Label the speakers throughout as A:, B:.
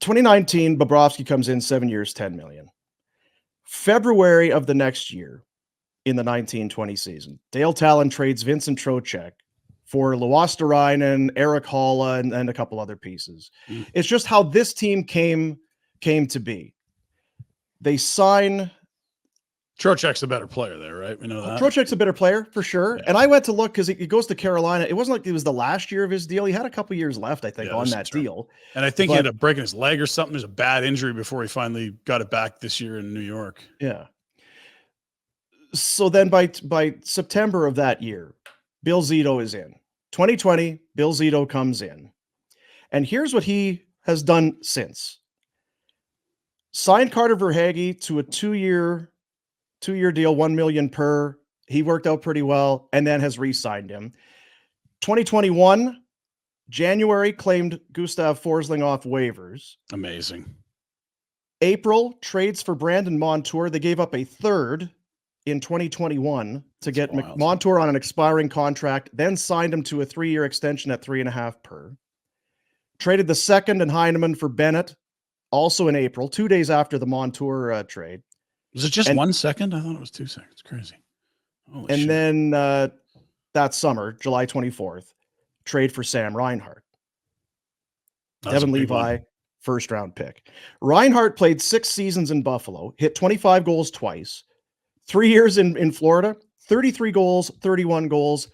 A: 2019, Bobrovsky comes in 7 years, $10 million. February of the next year, in the 1920 season, Dale Talon trades Vincent Trocheck for Luosterainen, Eric Halla, and a couple other pieces. It's just how this team came to be. They sign.
B: Trocheck's a better player there, right? We know that.
A: Trocheck's a better player for sure. Yeah. And I went to look because he goes to Carolina. It wasn't like it was the last year of his deal. He had a couple years left, I think, on that deal.
B: And I think he ended up breaking his leg or something. There's a bad injury before he finally got it back this year in New York.
A: Yeah. So then by September of that year, Bill Zito is in. 2020, Bill Zito comes in. And here's what he has done since. Signed Carter Verhaeghe to a two-year deal, $1 million per. He worked out pretty well, and then has re-signed him. 2021, January, claimed Gustav Forsling off waivers.
B: Amazing.
A: April, trades for Brandon Montour. They gave up a third in 2021 to get Montour on an expiring contract, then signed him to a 3-year extension at $3.5 per. Traded the second and Heineman for Bennett, also in April, 2 days after the Montour trade.
B: Was it just 1 second? I thought it was 2 seconds. Crazy.
A: Holy shit. Then that summer, July 24th, trade for Sam Reinhart. Devin Levi, first-round pick. Reinhart played 6 seasons in Buffalo, hit 25 goals twice. 3 years in Florida, 33 goals, 31 goals,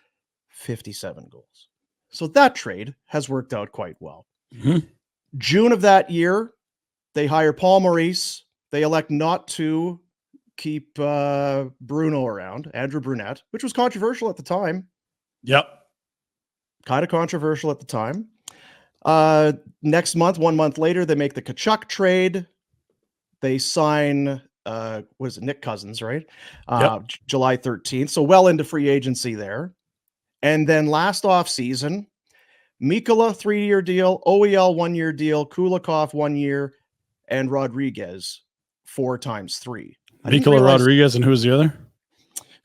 A: 57 goals. So that trade has worked out quite well.
B: Mm-hmm.
A: June of that year, they hire Paul Maurice. They elect not to keep Bruno around, Andrew Brunette, which was controversial at the time.
B: Yep. Kind
A: of controversial at the time. Next month, 1 month later, they make the Tkachuk trade. They sign... was it Nick Cousins, right?
B: Yep.
A: July 13th. So well into free agency there. And then last off season, Mikkola 3-year deal, OEL 1-year deal, Kulikov 1 year, and Rodriguez 4 times 3.
B: Mikkola, Rodriguez, and who's the other?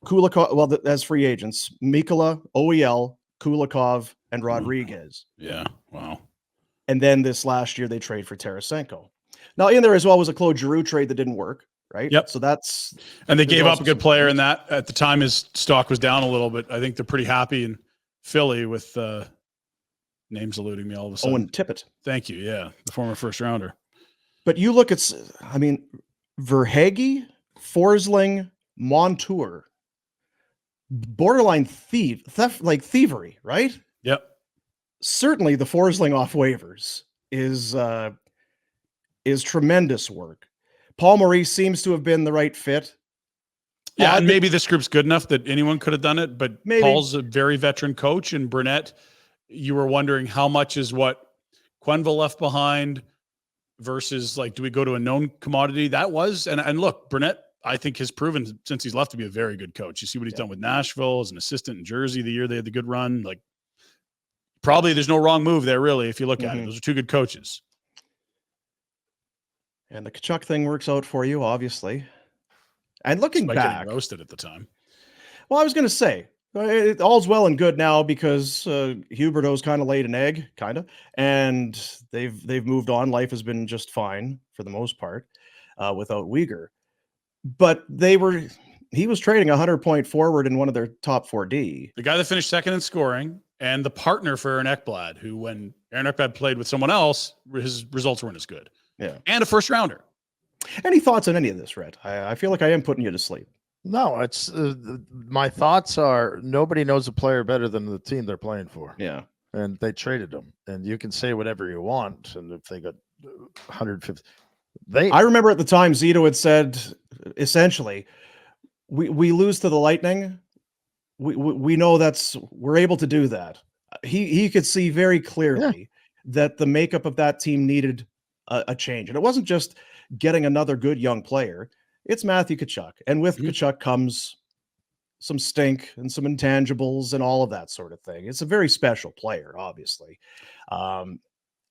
A: Kulikov. Well, as free agents, Mikkola, OEL, Kulikov, and Rodriguez.
B: Yeah. Wow.
A: And then this last year they trade for Tarasenko. Now in there as well was a Claude Giroux trade that didn't work. Right.
B: Yep.
A: So that's,
B: and they gave up a good player in that. At the time, his stock was down a little bit. I think they're pretty happy in Philly with names eluding me all of a sudden.
A: Owen Tippett.
B: Thank you. Yeah. The former first rounder.
A: But you look at, I mean, Verhaeghe, Forsling, Montour, borderline theft, like thievery, right?
B: Yep.
A: Certainly the Forsling off waivers is tremendous work. Paul Maurice seems to have been the right fit.
B: Yeah, and maybe this group's good enough that anyone could have done it, but
A: maybe.
B: Paul's a very veteran coach, and Brunette, you were wondering how much is what Quenneville left behind versus, like, do we go to a known commodity? That was, and look, Brunette, I think, has proven since he's left to be a very good coach. You see what he's done with Nashville as an assistant in Jersey the year they had the good run. Like, probably there's no wrong move there, really, if you look at it. Those are 2 good coaches.
A: And the Tkachuk thing works out for you, obviously. And looking back,
B: roasted at the time.
A: Well, I was going to say, all's well and good now because Huberdeau's kind of laid an egg, and they've moved on. Life has been just fine for the most part without Uyghur. But he was trading 100-point forward in one of their top 4D.
B: The guy that finished second in scoring, and the partner for Aaron Ekblad, who when Aaron Ekblad played with someone else, his results weren't as good.
A: Yeah.
B: And a first rounder.
A: Any thoughts on any of this, Rhett? I feel like I am putting you to sleep.
C: No, it's my thoughts are nobody knows a player better than the team they're playing for.
A: Yeah.
C: And they traded them. And you can say whatever you want. And if they got 150, I
A: remember at the time Zito had said, essentially, we lose to the Lightning. We know we're able to do that. He could see very clearly that the makeup of that team needed a change. And it wasn't just getting another good young player. It's Matthew Tkachuk. And with Tkachuk comes some stink and some intangibles and all of that sort of thing. It's a very special player, obviously. And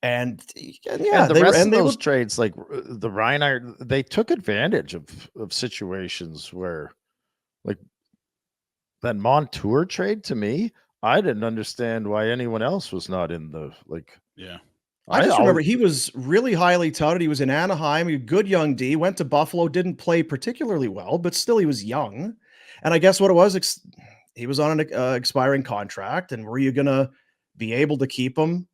C: the rest of those trades, like the Reinhart, they took advantage of situations where, like, that Montour trade, to me, I didn't understand why anyone else was not in the, like.
B: Yeah.
A: I just remember he was really highly touted. He was in Anaheim, a good young D, went to Buffalo, didn't play particularly well, but still he was young. And I guess what it was, he was on an expiring contract, and were you going to be able to keep him?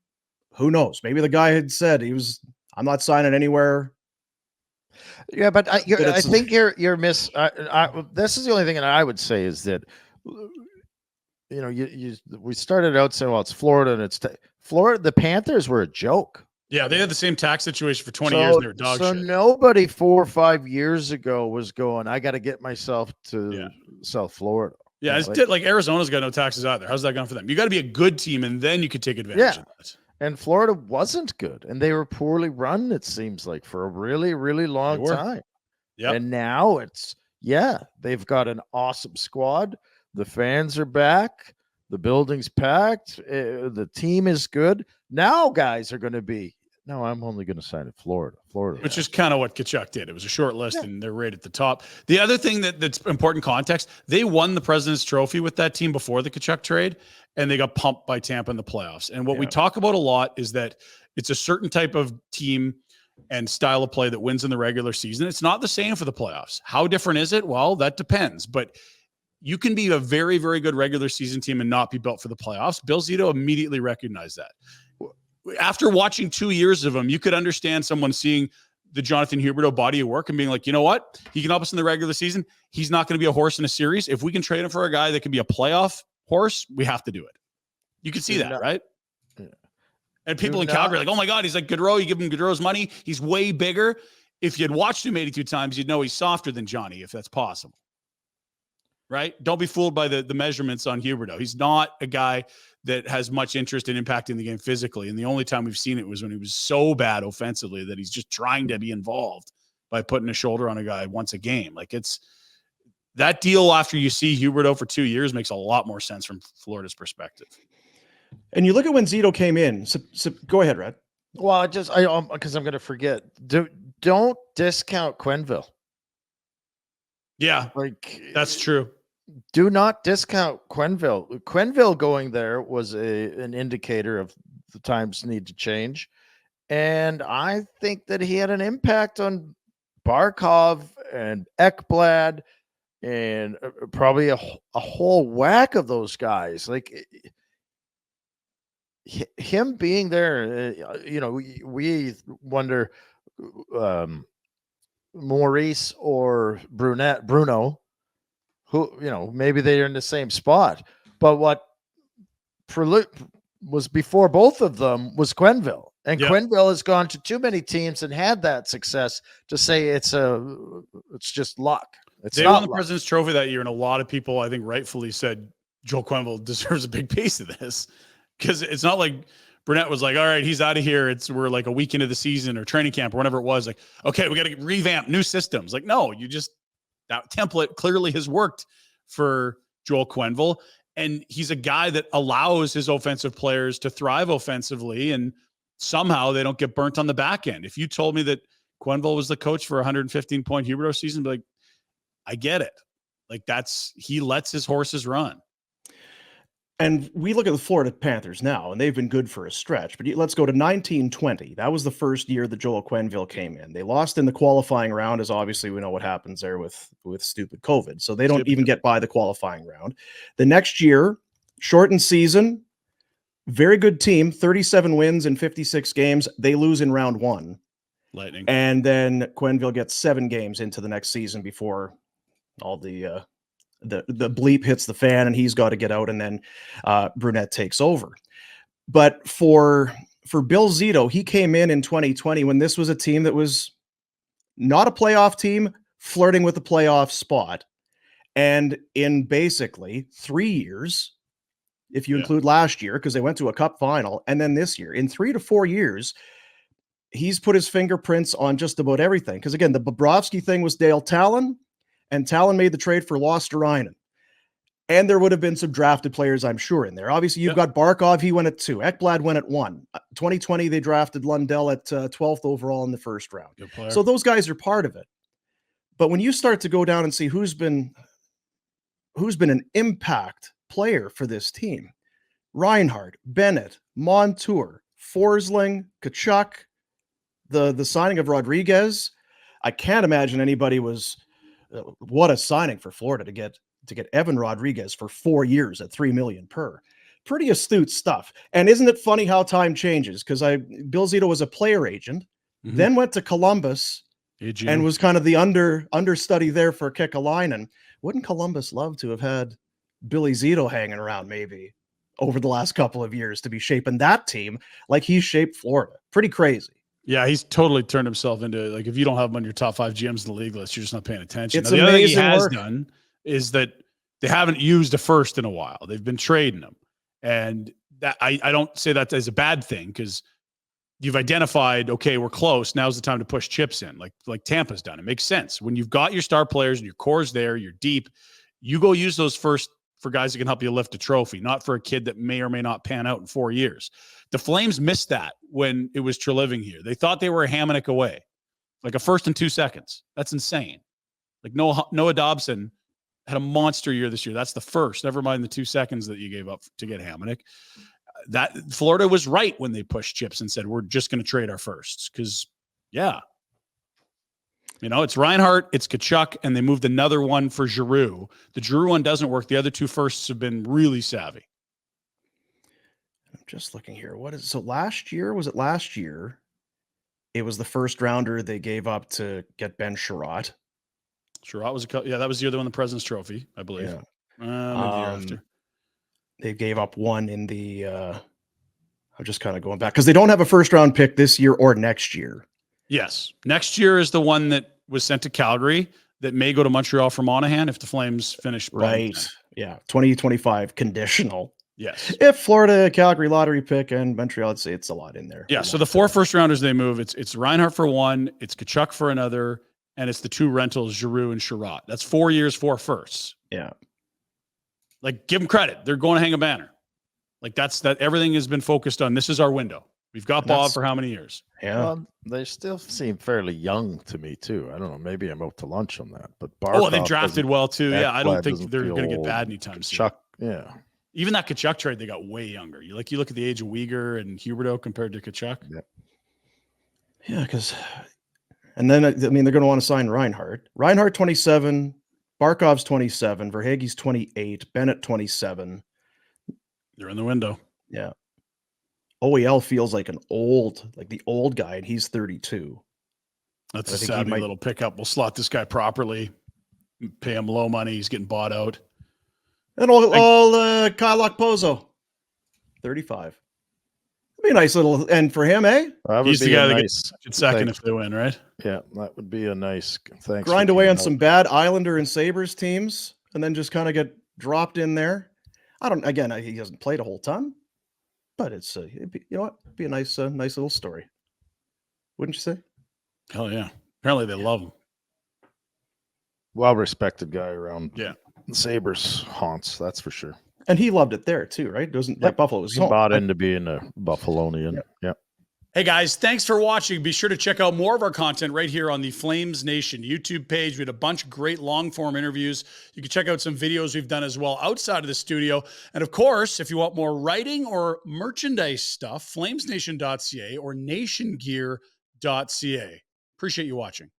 A: Who knows? Maybe the guy had said I'm not signing anywhere.
C: Yeah, but I think this is the only thing that I would say is that, we started out saying, well, it's Florida and it's Florida. The Panthers were a joke.
B: Yeah, they had the same tax situation for 20 years and they were dog shit.
C: So nobody 4 or 5 years ago was going, I got to get myself to South Florida.
B: Yeah, like Arizona's got no taxes either. How's that going for them? You got to be a good team, and then you could take advantage of that.
C: And Florida wasn't good, and they were poorly run, it seems like, for a really, really long time.
B: Yeah.
C: And now they've got an awesome squad. The fans are back. The building's packed. The team is good. Now guys are going to be, no, I'm only going to sign in Florida.
B: Which is kind of what Tkachuk did. It was a short list, and they're right at the top. The other thing that's important context, they won the President's Trophy with that team before the Tkachuk trade, and they got pumped by Tampa in the playoffs. And what we talk about a lot is that it's a certain type of team and style of play that wins in the regular season. It's not the same for the playoffs. How different is it? Well, that depends. But you can be a very, very good regular season team and not be built for the playoffs. Bill Zito immediately recognized that. After watching 2 years of him, you could understand someone seeing the Jonathan Huberdeau body of work and being like, you know what? He can help us in the regular season. He's not going to be a horse in a series. If we can trade him for a guy that can be a playoff horse, we have to do it. You can see that, right? Yeah. And people in Calgary are like, oh my God, he's like Gaudreau. You give him Gaudreau's money. He's way bigger. If you'd watched him 82 times, you'd know he's softer than Johnny, if that's possible. Right? Don't be fooled by the measurements on Huberdeau. He's not a guy that has much interest in impacting the game physically. And the only time we've seen it was when he was so bad offensively that he's just trying to be involved by putting a shoulder on a guy once a game. Like, it's that deal after you see Huberdeau for 2 years makes a lot more sense from Florida's perspective.
A: And you look at when Zito came in. So go ahead, Rhett.
C: Well, because I'm going to forget. Don't discount Quenneville.
B: Yeah, that's true.
C: Do not discount Quenneville. Quenneville going there was an indicator of the times need to change. And I think that he had an impact on Barkov and Ekblad and probably a whole whack of those guys. Like, him being there, we wonder Maurice or Bruno, who, maybe they're in the same spot. But what was before both of them was Quenneville. And Quenneville has gone to too many teams and had that success to say it's just luck.
B: They won the President's Trophy that year, and a lot of people, I think, rightfully said Joel Quenneville deserves a big piece of this, because it's not like Brunette was like, all right, he's out of here. We're like a week into the season or training camp or whatever it was. Like, okay, we got to revamp new systems. Like, no, that template clearly has worked for Joel Quenneville. And he's a guy that allows his offensive players to thrive offensively, and somehow they don't get burnt on the back end. If you told me that Quenneville was the coach for a 115-point Huberdeau season, I'd be like, I get it. Like, he lets his horses run.
A: And we look at the Florida Panthers now, and they've been good for a stretch. But let's go to 1920. That was the first year that Joel Quenneville came in. They lost in the qualifying round, as obviously we know what happens there with stupid COVID. So they don't even get by the qualifying round. The next year, shortened season, very good team, 37 wins in 56 games. They lose in round one.
B: Lightning.
A: And then Quenneville gets 7 games into the next season before all the bleep hits the fan and he's got to get out, and then Brunette takes over. But for Bill Zito, he came in 2020 when this was a team that was not a playoff team, flirting with the playoff spot. And in basically 3 years, if you include last year, because they went to a cup final, and then this year, in 3 to 4 years, he's put his fingerprints on just about everything. Because again, the Bobrovsky thing was Dale Talon, and Talon made the trade for Losterainen. And there would have been some drafted players, I'm sure, in there. Obviously, you've got Barkov. He went at 2. Ekblad went at 1. 2020, they drafted Lundell at 12th overall in the first round. So those guys are part of it. But when you start to go down and see who's been an impact player for this team, Reinhart, Bennett, Montour, Forsling, Kachuk, the signing of Rodriguez. I can't imagine anybody was what a signing for Florida to get Evan Rodriguez for 4 years at $3 million per. Pretty astute stuff. And isn't it funny how time changes? Because Bill Zito was a player agent, then went to Columbus and was kind of the understudy there for Kekalainen. Wouldn't Columbus love to have had Billy Zito hanging around maybe over the last couple of years to be shaping that team like he's shaped Florida? Pretty crazy.
B: Yeah, he's totally turned himself into, like, if you don't have him on your top 5 GMs in the league list, you're just not paying attention.
A: It's
B: now, the other thing he
A: amazing
B: has
A: work.
B: done is that they haven't used a first in a while. They've been trading them. And that I don't say that as a bad thing, because you've identified, okay, we're close. Now's the time to push chips in, like Tampa's done. It makes sense. When you've got your star players and your core's there, you're deep, you go use those first for guys that can help you lift a trophy, not for a kid that may or may not pan out in 4 years. The Flames missed that when it was Treliving here. They thought they were a Hamonic away, like a first in 2 seconds. That's insane. Like Noah Dobson had a monster year this year. That's the first, never mind the 2 seconds that you gave up to get Hamonic. That Florida was right when they pushed chips and said, we're just going to trade our firsts. Because, yeah, it's Reinhart, it's Kachuk, and they moved another one for Giroux. The Giroux one doesn't work. The other 2 firsts have been really savvy.
A: I'm just looking here. So last year, was it last year? It was the first rounder they gave up to get Ben Sherratt.
B: Sherratt was that was the year they won the President's Trophy, I believe.
A: Yeah.
B: Maybe the year after.
A: They gave up one in the I'm just kind of going back because they don't have a first round pick this year or next year.
B: Yes. Next year is the one that was sent to Calgary that may go to Montreal for Monahan if the Flames finish.
A: Right. Yeah. 2025 conditional.
B: Yes.
A: If Florida, Calgary lottery pick, and Montreal, I'd say it's a lot in there.
B: Yeah. So the 4 first rounders they move, it's Reinhart for 1, it's Kachuk for another, and it's the 2 rentals, Giroux and Sherratt. That's 4 years, 4 firsts.
A: Yeah.
B: Like, give them credit. They're going to hang a banner. Like, that everything has been focused on. This is our window. We've got Bob for how many years?
A: Yeah.
C: Well, they still seem fairly young to me too. I don't know. Maybe I'm out to lunch on that. But
B: they drafted well too. Yeah, I don't think they're going to get bad anytime soon.
C: Chuck, yeah.
B: Even that Kachuk trade, they got way younger. You look at the age of Uyghur and Huberdeau compared to Kachuk.
A: Yeah, because, and then they're going to want to sign Reinhart. Reinhart 27, Barkov's 27, Verhaeghe's 28, Bennett 27.
B: They're in the window.
A: Yeah. OEL feels like the old guy, and he's 32.
B: That's a savvy little pickup. We'll slot this guy properly, pay him low money. He's getting bought out.
A: And all Kyle Okposo, 35. It'd be a nice little end for him, eh?
B: He's the guy that gets second if they win, right?
C: Yeah, that would be a nice thanks.
A: Grind away on some bad Islander and Sabres teams, and then just kind of get dropped in there. He hasn't played a whole ton, but it's it'd be a nice little story, wouldn't you say?
B: Hell yeah! Apparently they love him.
C: Well-respected guy around.
B: Yeah,
C: Sabres haunts, that's for sure.
A: And he loved it there too, right? Doesn't like Buffalo was
C: he bought into being a Buffalonian. Yeah.
B: Hey guys, thanks for watching. Be sure to check out more of our content right here on the Flames Nation YouTube page. We had a bunch of great long-form interviews. You can check out some videos we've done as well outside of the studio. And of course, if you want more writing or merchandise stuff, flamesnation.ca or nationgear.ca. Appreciate you watching.